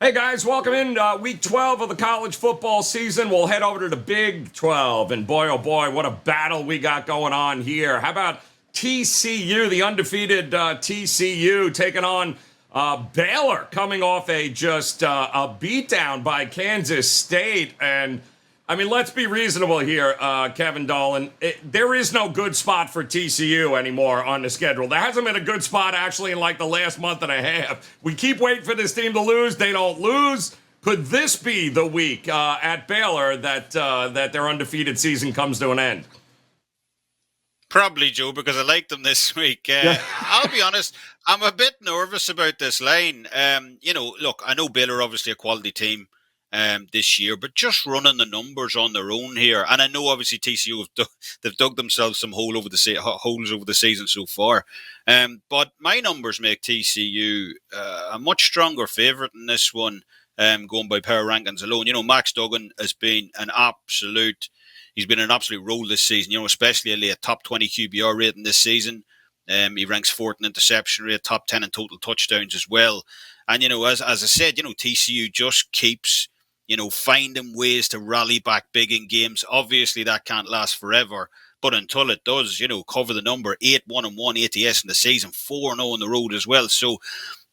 Hey guys, welcome in week 12 of the college football season. We'll head over to the Big 12, and boy, oh boy, what a battle we got going on here. How about TCU, the undefeated TCU, taking on Baylor, coming off a beatdown by Kansas State. And I mean, let's be reasonable here, Kevin Dolan. There is no good spot for TCU anymore on the schedule. There hasn't been a good spot actually in like the last month and a half. We keep waiting for this team to lose. They don't lose. Could this be the week at Baylor that their undefeated season comes to an end? Probably, Joe, because I like them this week. I'll be honest, I'm a bit nervous about this line. Look, I know Baylor are obviously a quality team this year, but just running the numbers on their own here, and I know obviously TCU they've dug themselves some holes over the season so far. But my numbers make TCU a much stronger favourite in this one, going by power rankings alone. You know, Max Duggan has been He's been an absolute roll this season, especially a top 20 QBR rating this season. He ranks fourth in interception rate, top 10 in total touchdowns as well. And, as I said, TCU just keeps, finding ways to rally back big in games. Obviously, that can't last forever. But until it does, cover the number, 8-1-1 ATS in the season, 4-0 on the road as well. So,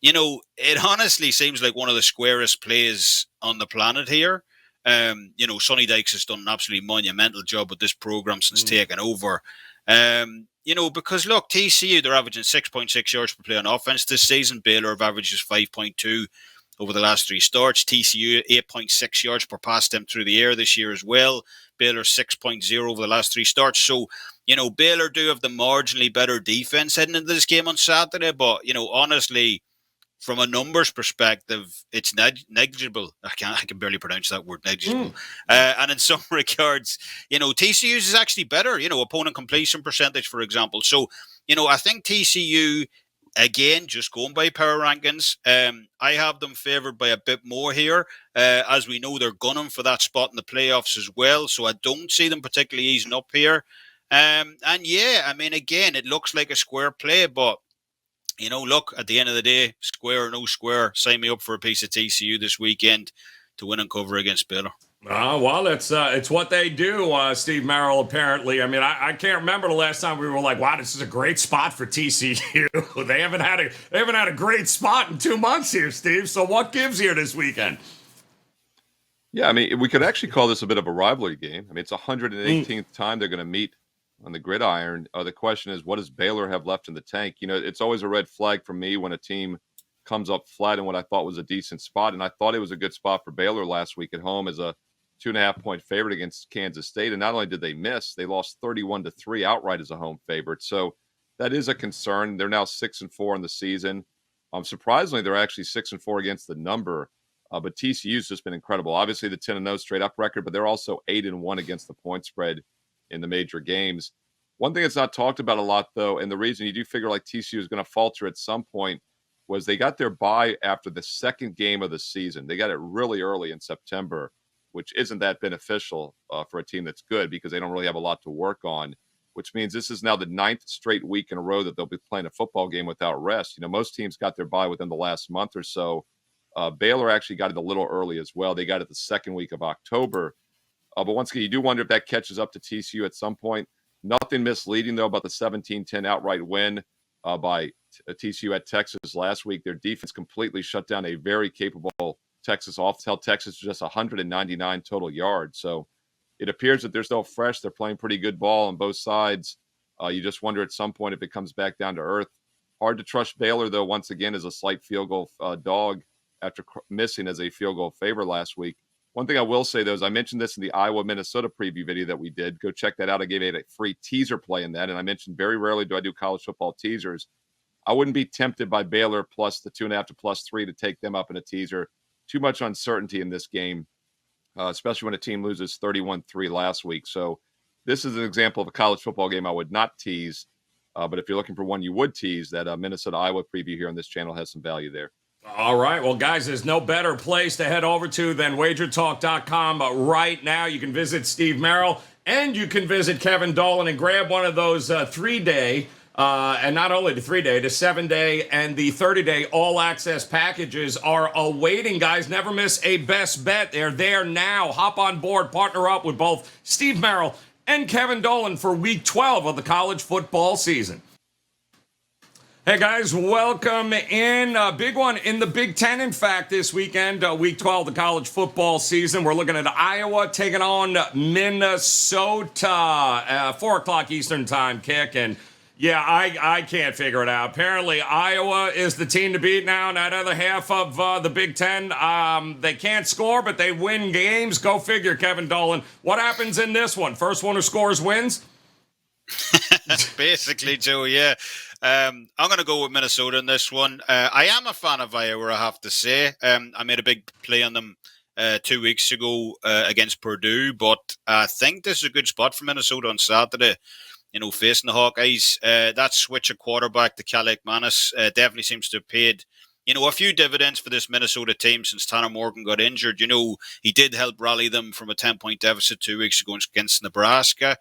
it honestly seems like one of the squarest plays on the planet here. Sonny Dykes has done an absolutely monumental job with this program since taking over. Because look, TCU, they're averaging 6.6 yards per play on offense this season. Baylor have averaged just 5.2 over the last three starts. TCU, 8.6 yards per pass attempt through the air this year as well. Baylor, 6.0 over the last three starts. So, Baylor do have the marginally better defense heading into this game on Saturday. But, honestly, from a numbers perspective, it's negligible. I can barely pronounce that word, negligible. And in some regards, TCU's is actually better, opponent completion percentage, for example. So, I think TCU, again, just going by power rankings, I have them favoured by a bit more here. As we know, they're gunning for that spot in the playoffs as well. So I don't see them particularly easing up here. Again, it looks like a square play, but look, at the end of the day, square or no square, sign me up for a piece of TCU this weekend to win and cover against Baylor. Well, it's what they do, Steve Merrill, apparently. I mean, I can't remember the last time we were like, wow, this is a great spot for TCU. They haven't had a great spot in 2 months here, Steve. So what gives here this weekend? Yeah, I mean, we could actually call this a bit of a rivalry game. I mean, it's 118th time they're going to meet on the gridiron. The question is, what does Baylor have left in the tank? It's always a red flag for me when a team comes up flat in what I thought was a decent spot. And I thought it was a good spot for Baylor last week at home as a 2.5-point favorite against Kansas State. And not only did they miss, they lost 31-3 outright as a home favorite. So that is a concern. They're now 6-4 in the season. Surprisingly, they're actually 6-4 against the number. But TCU's just been incredible. Obviously, the 10-0 straight up record, but they're also 8-1 against the point spread in the major games. One thing that's not talked about a lot, though, and the reason you do figure like TCU is going to falter at some point, was they got their bye after the second game of the season. They got it really early in September, which isn't that beneficial for a team that's good because they don't really have a lot to work on, which means this is now the 9th straight week in a row that they'll be playing a football game without rest. Most teams got their bye within the last month or so. Baylor actually got it a little early as well. They got it the second week of October. But once again, you do wonder if that catches up to TCU at some point. Nothing misleading, though, about the 17-10 outright win by TCU at Texas last week. Their defense completely shut down a very capable Texas offense, held Texas to just 199 total yards. So it appears that they're still fresh. They're playing pretty good ball on both sides. You just wonder at some point if it comes back down to earth. Hard to trust Baylor, though, once again, as a slight field goal dog after missing as a field goal favorite last week. One thing I will say, though, is I mentioned this in the Iowa-Minnesota preview video that we did. Go check that out. I gave it a free teaser play in that. And I mentioned very rarely do I do college football teasers. I wouldn't be tempted by Baylor plus the 2.5 to +3 to take them up in a teaser. Too much uncertainty in this game, especially when a team loses 31-3 last week. So this is an example of a college football game I would not tease. But if you're looking for one you would tease, that Minnesota-Iowa preview here on this channel has some value there. All right. Well, guys, there's no better place to head over to than wagertalk.com. Right now, you can visit Steve Merrill and you can visit Kevin Dolan and grab one of those 3-day And not only the 3-day, the 7-day and the 30-day all-access packages are awaiting, guys. Never miss a best bet. They're there now. Hop on board, partner up with both Steve Merrill and Kevin Dolan for Week 12 of the college football season. Hey, guys, welcome in. A big one in the Big Ten, in fact, this weekend, Week 12 of the college football season. We're looking at Iowa taking on Minnesota. 4 o'clock Eastern time kick. And, yeah, I can't figure it out. Apparently, Iowa is the team to beat now. And that other half of the Big Ten, they can't score, but they win games. Go figure, Kevin Dolan. What happens in this one? First one who scores wins? Basically, Joe, yeah. I'm going to go with Minnesota in this one. I am a fan of Iowa, I have to say. I made a big play on them 2 weeks ago against Purdue, but I think this is a good spot for Minnesota on Saturday. You know, facing the Hawkeyes. That switch of quarterback to Calic Manis definitely seems to have paid, you know, a few dividends for this Minnesota team since Tanner Morgan got injured. You know, he did help rally them from a 10-point deficit 2 weeks ago against Nebraska.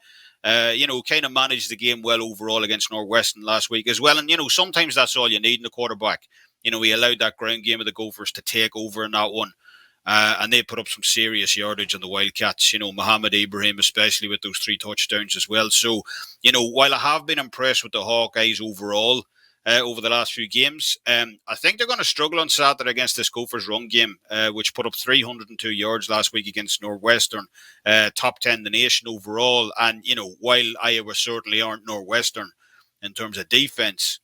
You know, kind of managed the game well overall against Northwestern last week as well. And, you know, sometimes that's all you need in a quarterback. You know, he allowed that ground game of the Gophers to take over in that one. And they put up some serious yardage on the Wildcats, you know, Mohamed Ibrahim, especially with those 3 touchdowns as well. So, you know, while I have been impressed with the Hawkeyes overall, over the last few games. I think they're going to struggle on Saturday against this Gophers run game, which put up 302 yards last week against Northwestern, top 10 in the nation overall. And, you know, while Iowa certainly aren't Northwestern in terms of defense,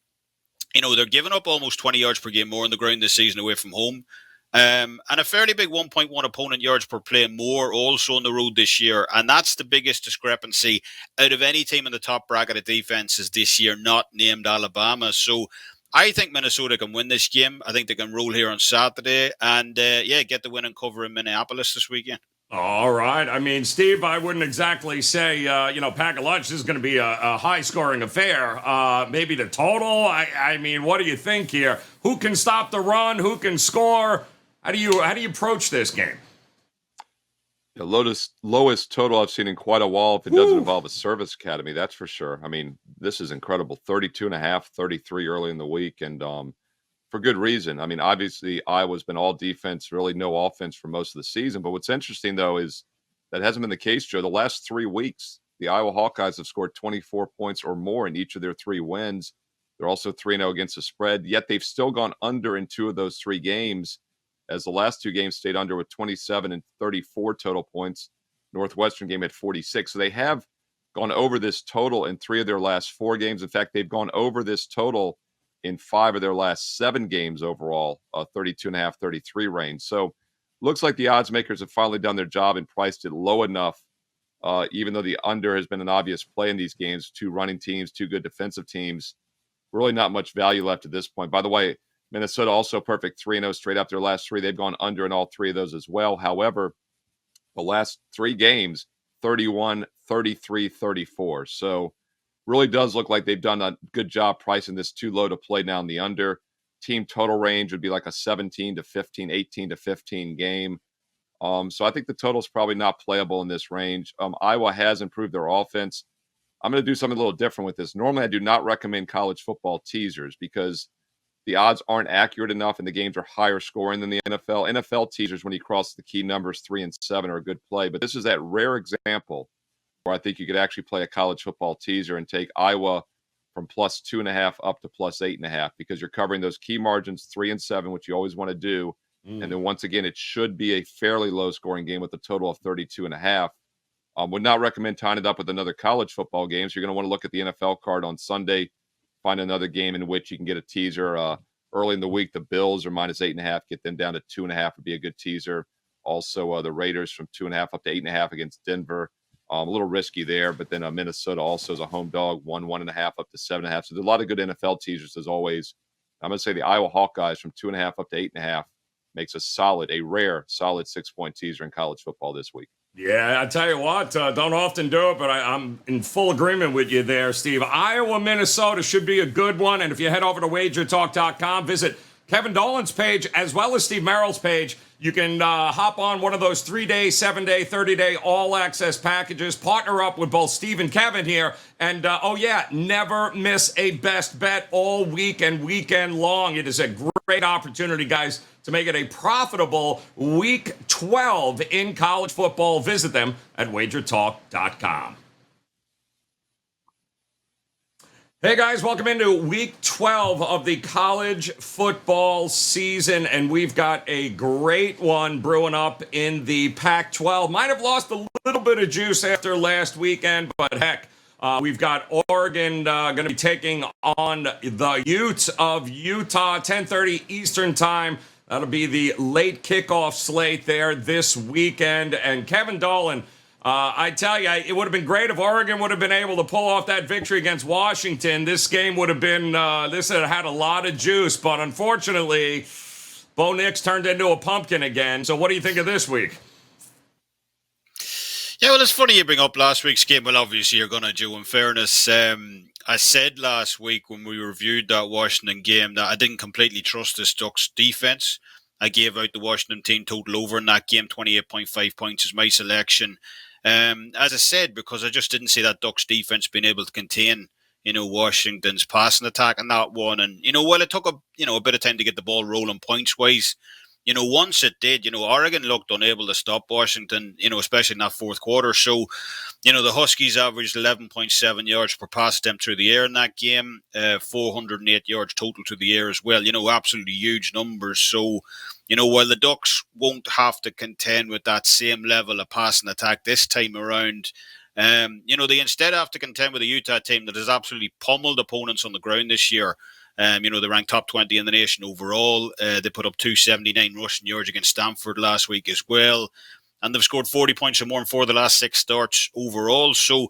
you know, they're giving up almost 20 yards per game more on the ground this season away from home. And a fairly big 1.1 opponent yards per play more also on the road this year. And that's the biggest discrepancy out of any team in the top bracket of defenses this year, not named Alabama. So I think Minnesota can win this game. I think they can roll here on Saturday and, get the win and cover in Minneapolis this weekend. All right. I mean, Steve, I wouldn't exactly say, pack a lunch. This is going to be a high-scoring affair. Maybe the total. I mean, what do you think here? Who can stop the run? Who can score? How do you approach this game? The lowest total I've seen in quite a while if it doesn't involve a service academy, that's for sure. I mean, this is incredible. 32.5, 33 early in the week, and for good reason. I mean, obviously, Iowa's been all defense, really no offense for most of the season. But what's interesting, though, is that hasn't been the case, Joe. The last 3 weeks, the Iowa Hawkeyes have scored 24 points or more in each of their 3 wins. They're also 3-0 against the spread, yet they've still gone under in 2 of those 3 games, as the last 2 games stayed under with 27 and 34 total points. Northwestern game at 46. So they have gone over this total in 3 of their last 4 games. In fact, they've gone over this total in 5 of their last 7 games overall, 32.5, 33 range. So looks like the odds makers have finally done their job and priced it low enough, even though the under has been an obvious play in these games. 2 running teams, 2 good defensive teams. Really not much value left at this point. By the way, Minnesota also perfect 3-0 straight up their last 3. They've gone under in all 3 of those as well. However, the last 3 games, 31, 33, 34. So really does look like they've done a good job pricing this too low to play down the under. Team total range would be like a 17 to 15, 18 to 15 game. So I think the total is probably not playable in this range. Iowa has improved their offense. I'm going to do something a little different with this. Normally, I do not recommend college football teasers because the odds aren't accurate enough and the games are higher scoring than the NFL. NFL teasers, when you cross the key numbers 3 and 7, are a good play. But this is that rare example where I think you could actually play a college football teaser and take Iowa from plus 2.5 up to plus 8.5 because you're covering those key margins 3 and 7, which you always want to do. And then once again, it should be a fairly low scoring game with a total of 32.5. Would not recommend tying it up with another college football game. So you're going to want to look at the NFL card on Sunday, find another game in which you can get a teaser. Early in the week, the Bills are minus 8.5, get them down to 2.5 would be a good teaser. Also, the Raiders from 2.5 up to 8.5 against Denver. A little risky there, but then Minnesota also is a home dog, 1.5 up to 7.5. So there's a lot of good NFL teasers as always. I'm going to say the Iowa Hawkeyes from 2.5 up to 8.5 makes a rare, solid 6-point teaser in college football this week. Yeah, I tell you what, don't often do it, but I'm in full agreement with you there, Steve. Iowa, Minnesota should be a good one. And if you head over to wagertalk.com, visit Kevin Dolan's page as well as Steve Merrill's page. You can hop on one of those 3-day, 7-day, 30-day all-access packages, partner up with both Steve and Kevin here, and, never miss a best bet all week and weekend long. It is a great opportunity, guys, to make it a profitable Week 12 in college football. Visit them at wagertalk.com. Hey guys, welcome into Week 12 of the college football season, and we've got a great one brewing up in the Pac-12. Might have lost a little bit of juice after last weekend, but heck, we've got Oregon going to be taking on the Utes of Utah, 10:30 Eastern Time. That'll be the late kickoff slate there this weekend, and Kevin Dolan, I tell you, it would have been great if Oregon would have been able to pull off that victory against Washington. This game would have been, this had a lot of juice, but unfortunately, Bo Nix turned into a pumpkin again. So what do you think of this week? Yeah, well, it's funny you bring up last week's game. Well, obviously, you're going to do, in fairness. I said last week when we reviewed that Washington game that I didn't completely trust this Ducks defense. I gave out the Washington team total over in that game, 28.5 points is my selection. As I said, because I just didn't see that Ducks defense being able to contain, Washington's passing attack in that one. And, while it took a bit of time to get the ball rolling points wise, once it did, Oregon looked unable to stop Washington, especially in that fourth quarter. So, the Huskies averaged 11.7 yards per pass attempt through the air in that game, 408 yards total through the air as well. Absolutely huge numbers. So, while the Ducks won't have to contend with that same level of passing attack this time around, they instead have to contend with a Utah team that has absolutely pummeled opponents on the ground this year. They ranked top 20 in the nation overall. They put up 279 rushing yards against Stanford last week as well. And they've scored 40 points or more in 4 of the last 6 starts overall. So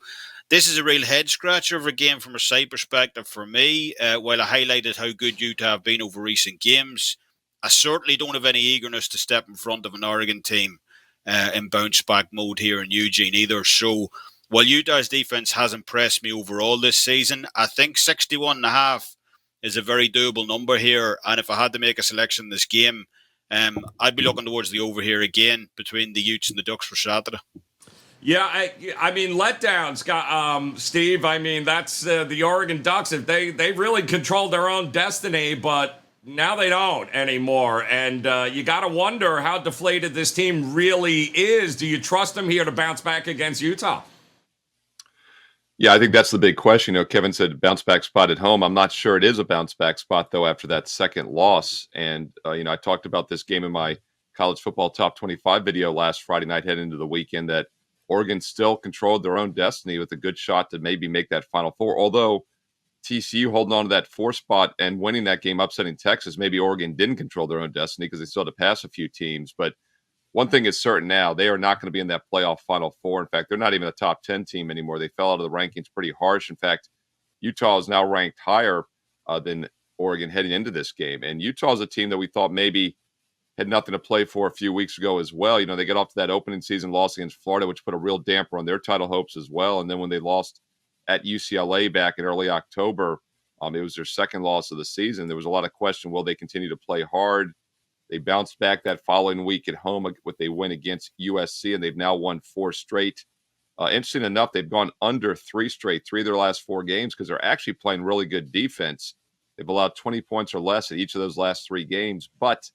this is a real head-scratcher of a game from a side perspective for me. While I highlighted how good Utah have been over recent games, I certainly don't have any eagerness to step in front of an Oregon team in bounce-back mode here in Eugene either. So while Utah's defense has impressed me overall this season, I think 61.5 is a very doable number here. And if I had to make a selection in this game, I'd be looking towards the over here again between the Utes and the Ducks for Saturday. Yeah, I mean, letdowns, Steve. I mean, that's the Oregon Ducks. If they really controlled their own destiny, but now they don't anymore. And you got to wonder how deflated this team really is. Do you trust them here to bounce back against Utah? Yeah, I think that's the big question. Kevin said bounce back spot at home. I'm not sure it is a bounce back spot, though, after that second loss. And, I talked about this game in my college football top 25 video last Friday night heading into the weekend that Oregon still controlled their own destiny with a good shot to maybe make that Final Four. Although TCU holding on to that 4 spot and winning that game, upsetting Texas, maybe Oregon didn't control their own destiny because they still had to pass a few teams. But one thing is certain now, they are not going to be in that playoff Final Four. In fact, they're not even a top 10 team anymore. They fell out of the rankings pretty harsh. In fact, Utah is now ranked higher than Oregon heading into this game. And Utah is a team that we thought maybe had nothing to play for a few weeks ago as well. They get off to that opening season loss against Florida, which put a real damper on their title hopes as well. And then when they lost at UCLA back in early October, it was their second loss of the season. There was a lot of question, will they continue to play hard? They bounced back that following week at home with a win against USC, and they've now won 4 straight. Interesting enough, they've gone under 3 straight, 3 of their last 4 games, because they're actually playing really good defense. They've allowed 20 points or less in each of those last 3 games, but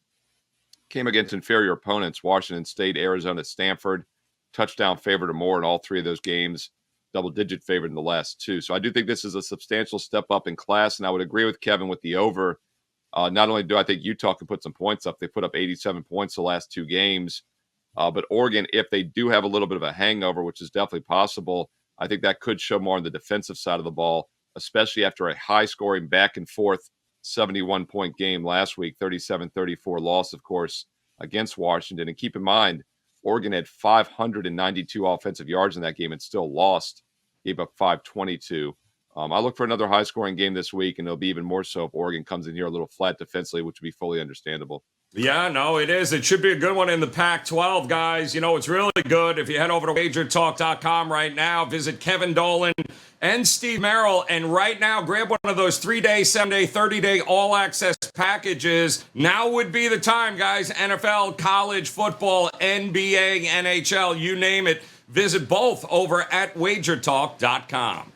came against inferior opponents, Washington State, Arizona, Stanford, touchdown favorite or more in all 3 of those games, double-digit favorite in the last 2. So I do think this is a substantial step up in class, and I would agree with Kevin with the over. Not only do I think Utah can put some points up, they put up 87 points the last 2 games. But Oregon, if they do have a little bit of a hangover, which is definitely possible, I think that could show more on the defensive side of the ball, especially after a high-scoring back-and-forth 71-point game last week, 37-34 loss, of course, against Washington. And keep in mind, Oregon had 592 offensive yards in that game and still lost, gave up 522. I look for another high-scoring game this week, and it'll be even more so if Oregon comes in here a little flat defensively, which would be fully understandable. Yeah, no, it is. It should be a good one in the Pac-12, guys. You know, it's really good. If you head over to wagertalk.com right now, visit Kevin Dolan and Steve Merrill. And right now, grab one of those 3-day, 7-day, 30-day all-access packages. Now would be the time, guys. NFL, college football, NBA, NHL, you name it. Visit both over at wagertalk.com.